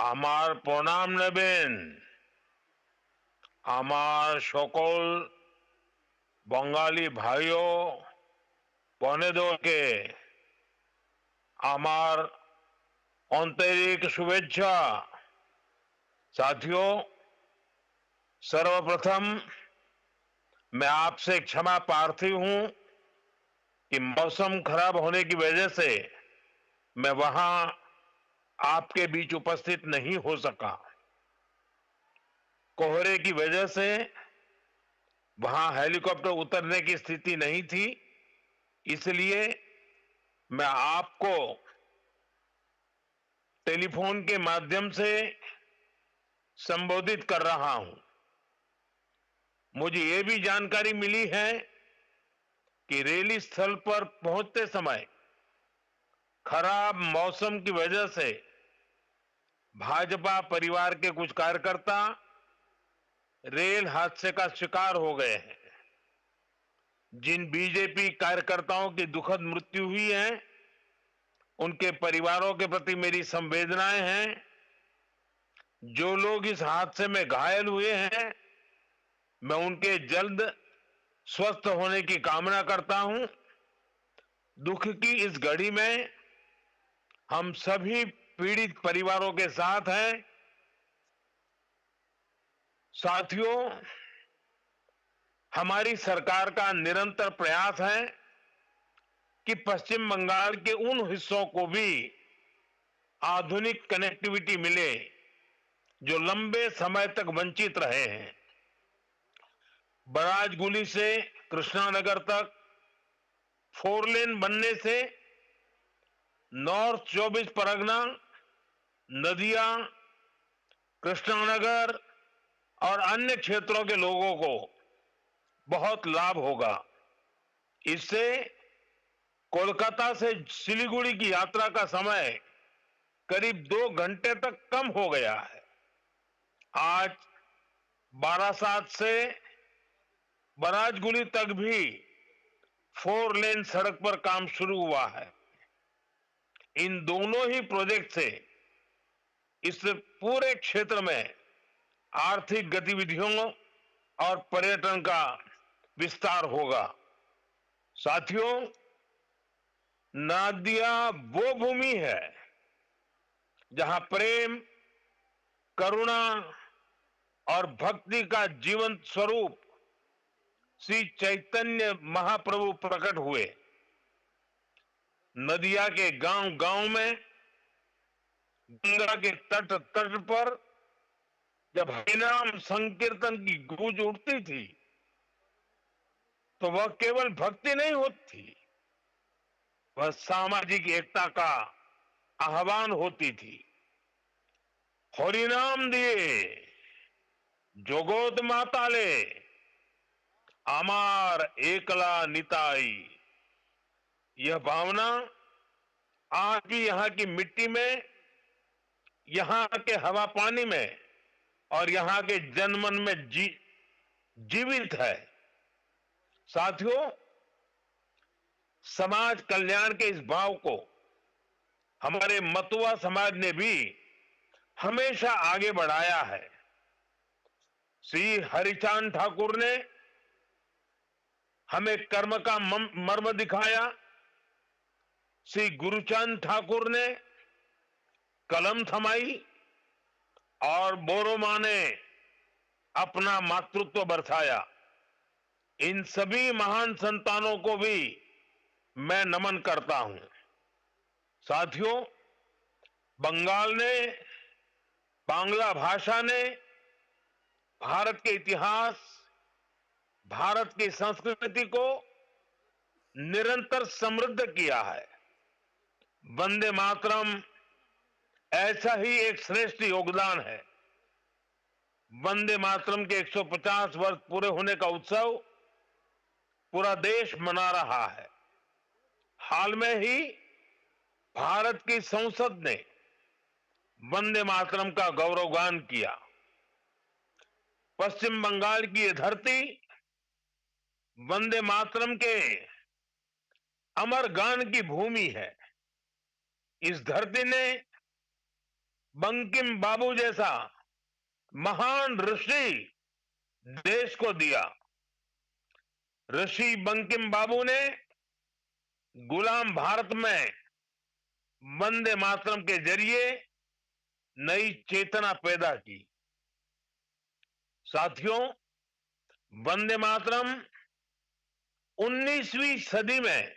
আমার প্রণাম নেবেন। আমার সকল বঙ্গালী ভাইও বোনেদেরকে আমার आंतरिक शुभेच्छा। साथियों, सर्वप्रथम मैं आपसे क्षमा प्रार्थी हूं कि मौसम खराब होने की वजह से मैं वहां आपके बीच उपस्थित नहीं हो सका। कोहरे की वजह से वहां हेलीकॉप्टर उतरने की स्थिति नहीं थी, इसलिए मैं आपको टेलीफोन के माध्यम से संबोधित कर रहा हूं। मुझे यह भी जानकारी मिली है कि रैली स्थल पर पहुंचते समय खराब मौसम की वजह से भाजपा परिवार के कुछ कार्यकर्ता रेल हादसे का शिकार हो गए हैं। जिन बीजेपी कार्यकर्ताओं की दुखद मृत्यु हुई है, उनके परिवारों के प्रति मेरी संवेदनाएं हैं। जो लोग इस हादसे में घायल हुए हैं, मैं उनके जल्द स्वस्थ होने की कामना करता हूं। दुख की इस घड़ी में हम सभी पीड़ित परिवारों के साथ हैं। साथियों, हमारी सरकार का निरंतर प्रयास है कि पश्चिम बंगाल के उन हिस्सों को भी आधुनिक कनेक्टिविटी मिले जो लंबे समय तक वंचित रहे हैं। बराजगुली से कृष्णानगर तक 4 लेन बनने से नॉर्थ 24 परगना, नदिया, कृष्णानगर और अन्य क्षेत्रों के लोगों को बहुत लाभ होगा। इससे कोलकाता से सिलीगुड़ी की यात्रा का समय करीब 2 घंटे तक कम हो गया है। आज बारासात से बराजगुली तक भी 4 लेन सड़क पर काम शुरू हुआ है। इन दोनों ही प्रोजेक्ट से इस पूरे क्षेत्र में आर्थिक गतिविधियों और पर्यटन का विस्तार होगा। साथियों, नादिया वो भूमि है जहां प्रेम, करुणा और भक्ति का जीवंत स्वरूप श्री चैतन्य महाप्रभु प्रकट हुए। नदिया के गांव गांव में, गंगा के तट तट पर जब हरिनाम संकीर्तन की गूंज उठती थी, तो वह केवल भक्ति नहीं होती, वह सामाजिक एकता का आह्वान होती थी। हरिनाम दिए जोगोत माताले, आमार एकला निताई। यह भावना आज भी यहाँ की मिट्टी में, यहाँ के हवा पानी में और यहाँ के जनमन में जीवित है। साथियों, समाज कल्याण के इस भाव को हमारे मतुआ समाज ने भी हमेशा आगे बढ़ाया है। श्री हरिचांद ठाकुर ने हमें कर्म का मर्म दिखाया। श्री गुरुचांद ठाकुर ने कलम थमाई और बोरोमा ने अपना मातृत्व बरसाया। इन सभी महान संतानों को भी मैं नमन करता हूं। साथियों, बंगाल ने, बांग्ला भाषा ने भारत के इतिहास, भारत की संस्कृति को निरंतर समृद्ध किया है। वंदे मातरम ऐसा ही एक श्रेष्ठ योगदान है। वंदे मातरम के 150 वर्ष पूरे होने का उत्सव पूरा देश मना रहा है। हाल में ही भारत की संसद ने वंदे मातरम का गौरवगान किया। पश्चिम बंगाल की यह धरती वंदे मातरम के अमर गान की भूमि है। इस धरती ने बंकिम बाबू जैसा महान ऋषि देश को दिया। ऋषि बंकिम बाबू ने गुलाम भारत में वंदे मातरम के जरिए नई चेतना पैदा की। साथियों, वंदे मातरम 19वीं सदी में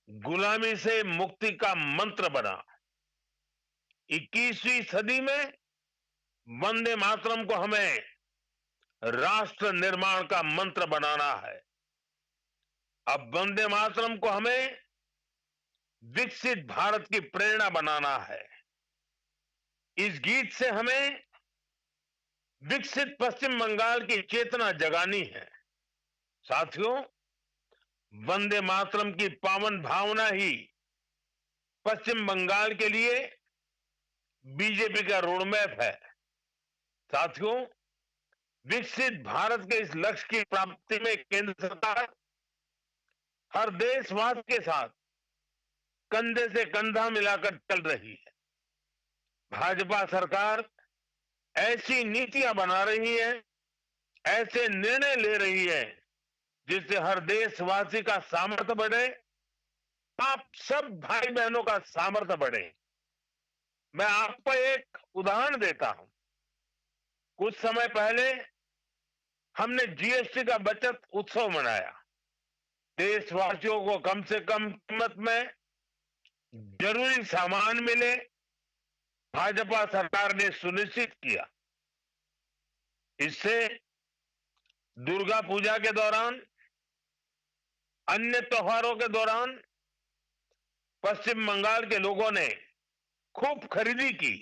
गुलामी से मुक्ति का मंत्र बना। 21वीं सदी में वंदे मातरम को हमें राष्ट्र निर्माण का मंत्र बनाना है। अब वंदे मातरम को हमें विकसित भारत की प्रेरणा बनाना है। इस गीत से हमें विकसित पश्चिम बंगाल की चेतना जगानी है। साथियों, वंदे मातरम की पावन भावना ही पश्चिम बंगाल के लिए बीजेपी का रोडमैप है। साथियों, विकसित भारत के इस लक्ष्य की प्राप्ति में केंद्र सरकार हर देशवासी के साथ कंधे से कंधा मिलाकर चल रही है। भाजपा सरकार ऐसी नीतियां बना रही है, ऐसे निर्णय ले रही है जिससे हर देशवासी का सामर्थ्य बढ़े, आप सब भाई बहनों का सामर्थ्य बढ़े। मैं आपको एक उदाहरण देता हूं। कुछ समय पहले हमने जीएसटी का बचत उत्सव मनाया। देशवासियों को कम से कम कीमत में जरूरी सामान मिले, भाजपा सरकार ने सुनिश्चित किया। इससे दुर्गा पूजा के दौरान, अन्य त्योहारों के दौरान पश्चिम बंगाल के लोगों ने खूब खरीदी की।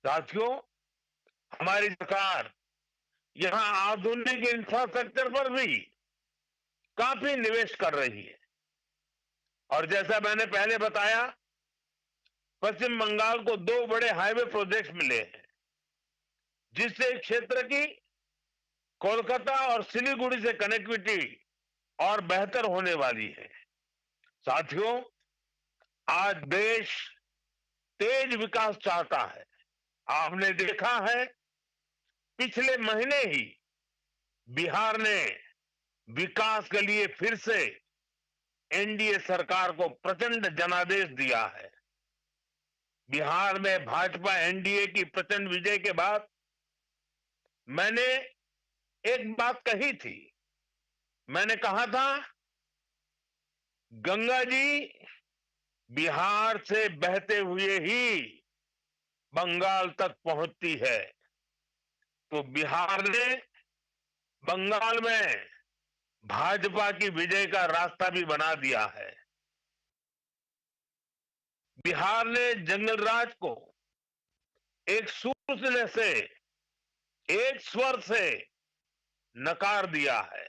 साथियों, हमारी सरकार यहां आधुनिक इंफ्रास्ट्रक्चर पर भी काफी निवेश कर रही है। और जैसा मैंने पहले बताया, पश्चिम बंगाल को 2 बड़े हाईवे प्रोजेक्ट्स मिले हैं, जिससे इस क्षेत्र की कोलकाता और सिलीगुड़ी से कनेक्टिविटी और बेहतर होने वाली है। साथियों, आज देश तेज विकास चाहता है। आपने देखा है, पिछले महीने ही बिहार ने विकास के लिए फिर से एनडीए सरकार को प्रचंड जनादेश दिया है। बिहार में भाजपा एनडीए की प्रचंड विजय के बाद मैंने एक बात कही थी। मैंने कहा था, गंगा जी बिहार से बहते हुए ही बंगाल तक पहुंचती है। तो बिहार ने बंगाल में भाजपा की विजय का रास्ता भी बना दिया है। बिहार ने जंगल राज को एक सूत्र से, एक स्वर से नकार दिया है।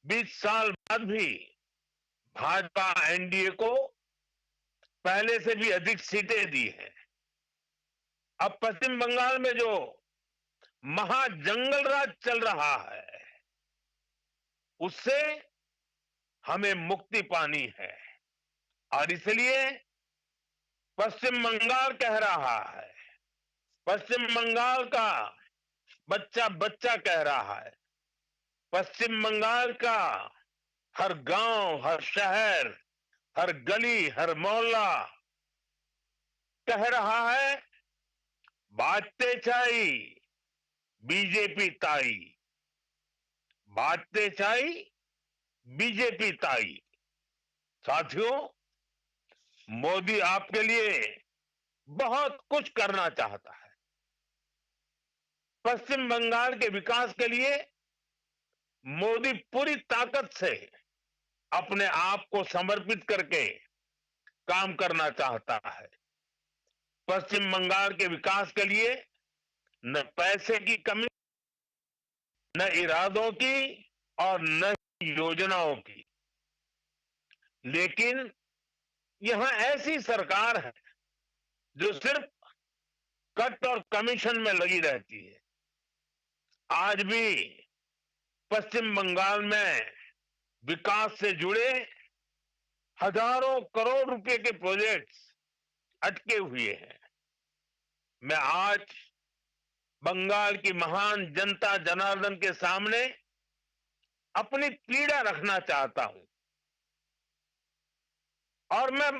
20 साल बाद भी भाजपा एनडीए को पहले से भी अधिक सीटें दी हैं। अब पश्चिम बंगाल में जो महाजंगल राज चल रहा है, उससे हमें मुक्ति पानी है। और इसलिए पश्चिम बंगाल कह रहा है, पश्चिम बंगाल का बच्चा बच्चा कह रहा है, पश्चिम बंगाल का हर गांव, हर शहर, हर गली, हर मोहल्ला कह रहा है, बातें चाई बीजेपी ताई, बातें चाई बीजेपी ताई। साथियों, मोदी आपके लिए बहुत कुछ करना चाहता है। पश्चिम बंगाल के विकास के लिए मोदी पूरी ताकत से अपने आप को समर्पित करके काम करना चाहता है। पश्चिम बंगाल के विकास के लिए न पैसे की कमी, न इरादों की और न योजनाओं की, लेकिन यहां ऐसी सरकार है जो सिर्फ कट और कमीशन में लगी रहती है। आज भी पश्चिम बंगाल में विकास से जुड़े हजारों करोड़ रुपए के प्रोजेक्ट्स अटके हुए हैं। मैं आज बंगाल की महान जनता जनार्दन के सामने अपनी पीड़ा रखना चाहता हूं और मैं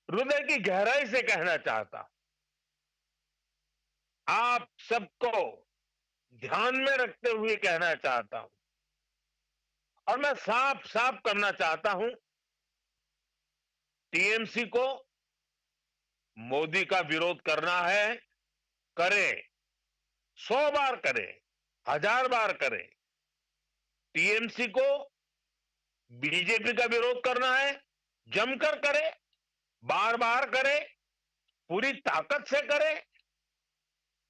हृदय की गहराई से कहना चाहता हूं, आप सबको ध्यान में रखते हुए कहना चाहता हूं और मैं साफ साफ करना चाहता हूं, टीएमसी को मोदी का विरोध करना है, करे, 100 बार करे, 1000 बार करे। टीएमसी को बीजेपी का विरोध करना है, जमकर करे, बार बार करे, पूरी ताकत से करे।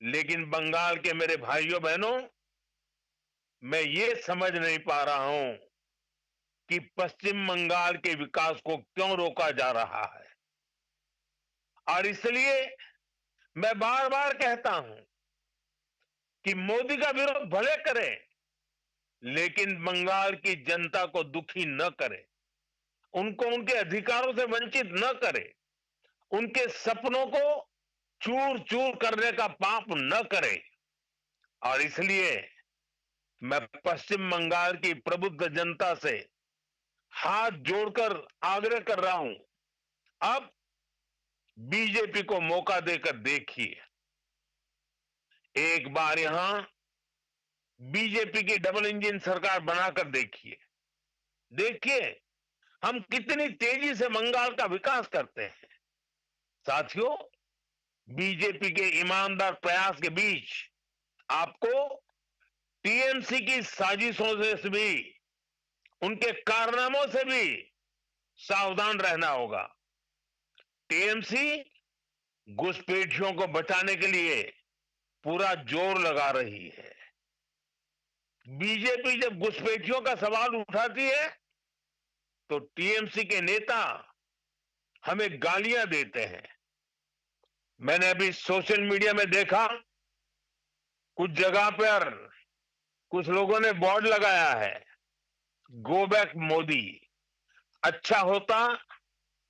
लेकिन बंगाल के मेरे भाइयों बहनों, मैं ये समझ नहीं पा रहा हूं कि पश्चिम बंगाल के विकास को क्यों रोका जा रहा है। और इसलिए मैं बार बार कहता हूं कि मोदी का विरोध भले करें, लेकिन बंगाल की जनता को दुखी न करे, उनको उनके अधिकारों से वंचित न करे, उनके सपनों को चूर चूर करने का पाप न करे। और इसलिए मैं पश्चिम बंगाल की प्रबुद्ध जनता से हाथ जोड़कर आग्रह कर रहा हूं, अब बीजेपी को मौका देकर देखिए। एक बार यहां बीजेपी की डबल इंजन सरकार बनाकर देखिए। देखिए हम कितनी तेजी से बंगाल का विकास करते हैं। साथियों, बीजेपी के ईमानदार प्रयास के बीच आपको टीएमसी की साजिशों से भी, उनके कारनामों से भी सावधान रहना होगा। टीएमसी घुसपैठियों को बचाने के लिए पूरा जोर लगा रही है। बीजेपी जब घुसपैठियों का सवाल उठाती है तो टीएमसी के नेता हमें गालियां देते हैं। मैंने अभी सोशल मीडिया में देखा, कुछ जगह पर कुछ लोगों ने बोर्ड लगाया है, गो बैक मोदी। अच्छा होता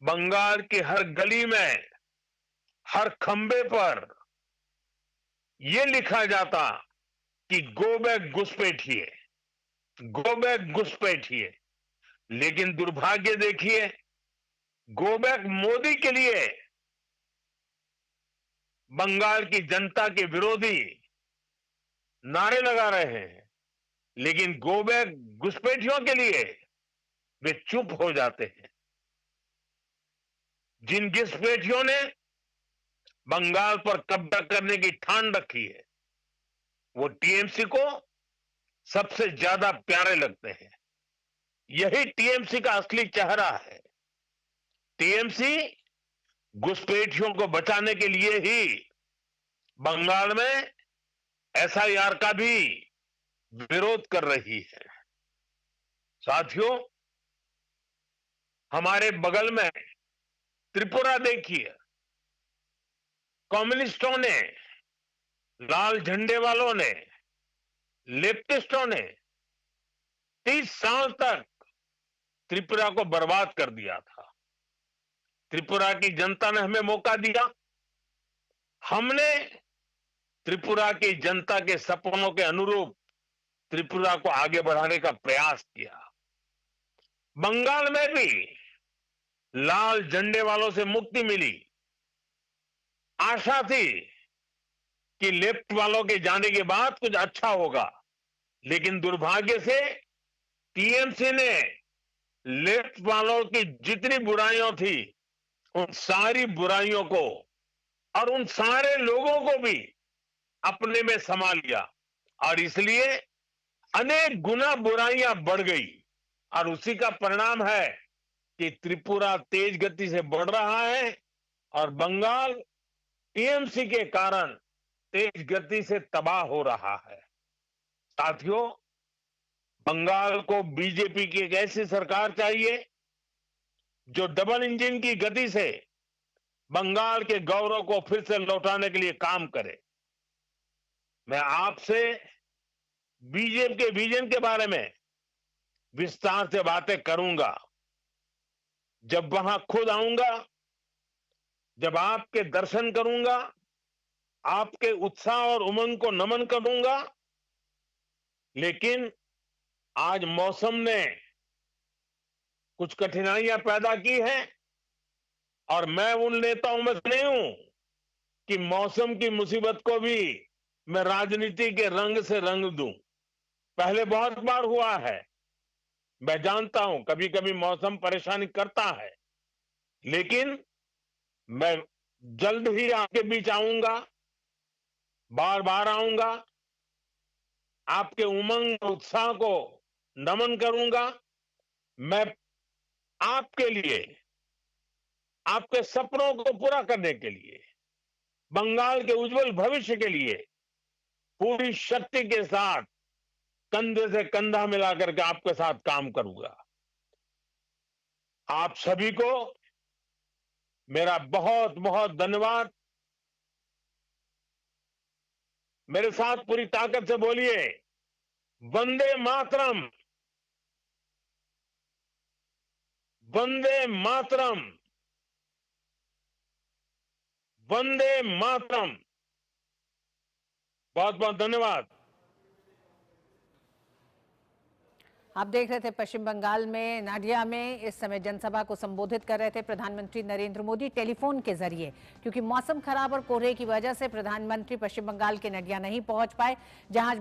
बंगाल की हर गली में, हर खंबे पर यह लिखा जाता कि गो बैक घुसपैठिए, गो बैक घुसपैठिए। लेकिन दुर्भाग्य देखिए, गो बैक मोदी के लिए बंगाल की जनता के विरोधी नारे लगा रहे हैं, लेकिन गो बैक घुसपैठियों के लिए वे चुप हो जाते हैं। जिन घुसपैठियों ने बंगाल पर कब्जा करने की ठान रखी है, वो टीएमसी को सबसे ज्यादा प्यारे लगते हैं। यही टीएमसी का असली चेहरा है। टीएमसी घुसपैठियों को बचाने के लिए ही बंगाल में एसआईआर का भी विरोध कर रही है। साथियों, हमारे बगल में त्रिपुरा देखिए, कम्युनिस्टों ने, लाल झंडे वालों ने, लेफ्टिस्टों ने 30 साल तक त्रिपुरा को बर्बाद कर दिया था। त्रिपुरा की जनता ने हमें मौका दिया, हमने त्रिपुरा की जनता के सपनों के अनुरूप त्रिपुरा को आगे बढ़ाने का प्रयास किया। बंगाल में भी लाल झंडे वालों से मुक्ति मिली। आशा थी कि लेफ्ट वालों के जाने के बाद कुछ अच्छा होगा, लेकिन दुर्भाग्य से टीएमसी ने लेफ्ट वालों की जितनी बुराइयां थी, उन सारी बुराइयों को और उन सारे लोगों को भी अपने में समा लिया और इसलिए अनेक गुना बुराइयां बढ़ गई। और उसी का परिणाम है कि त्रिपुरा तेज गति से बढ़ रहा है और बंगाल टीएमसी के कारण तेज गति से तबाह हो रहा है। साथियों, बंगाल को बीजेपी की एक ऐसी सरकार चाहिए जो डबल इंजन की गति से बंगाल के गौरव को फिर से लौटाने के लिए काम करे। मैं आपसे बीजेपी के विजन के बारे में विस्तार से बातें करूंगा। जब वहां खुद आऊंगा जब आपके दर्शन करूंगा, आपके उत्साह और उमंग को नमन करूंगा, लेकिन आज मौसम ने कुछ कठिनाइयां पैदा की हैं और मैं उन नेताओं में से नहीं हूं कि मौसम की मुसीबत को भी मैं राजनीति के रंग से रंग दूं। पहले बहुत बार हुआ है, मैं जानता हूं कभी कभी मौसम परेशानी करता है, लेकिन मैं जल्द ही आपके बीच आऊंगा, बार बार आऊंगा, आपके उमंग और उत्साह को नमन करूंगा। मैं आपके लिए, आपके सपनों को पूरा करने के लिए, बंगाल के उज्जवल भविष्य के लिए पूरी शक्ति के साथ कंधे से कंधा मिलाकर के आपके साथ काम करूंगा। आप सभी को मेरा बहुत बहुत धन्यवाद। मेरे साथ पूरी ताकत से बोलिए, वंदे मातरम, वंदे मातरम, वंदे मातरम। बहुत बहुत धन्यवाद। आप देख रहे थे पश्चिम बंगाल में नाडिया में इस समय जनसभा को संबोधित कर रहे थे प्रधानमंत्री नरेंद्र मोदी टेलीफोन के जरिए, क्योंकि मौसम खराब और कोहरे की वजह से प्रधानमंत्री पश्चिम बंगाल के नाडिया नहीं पहुंच पाए, जहां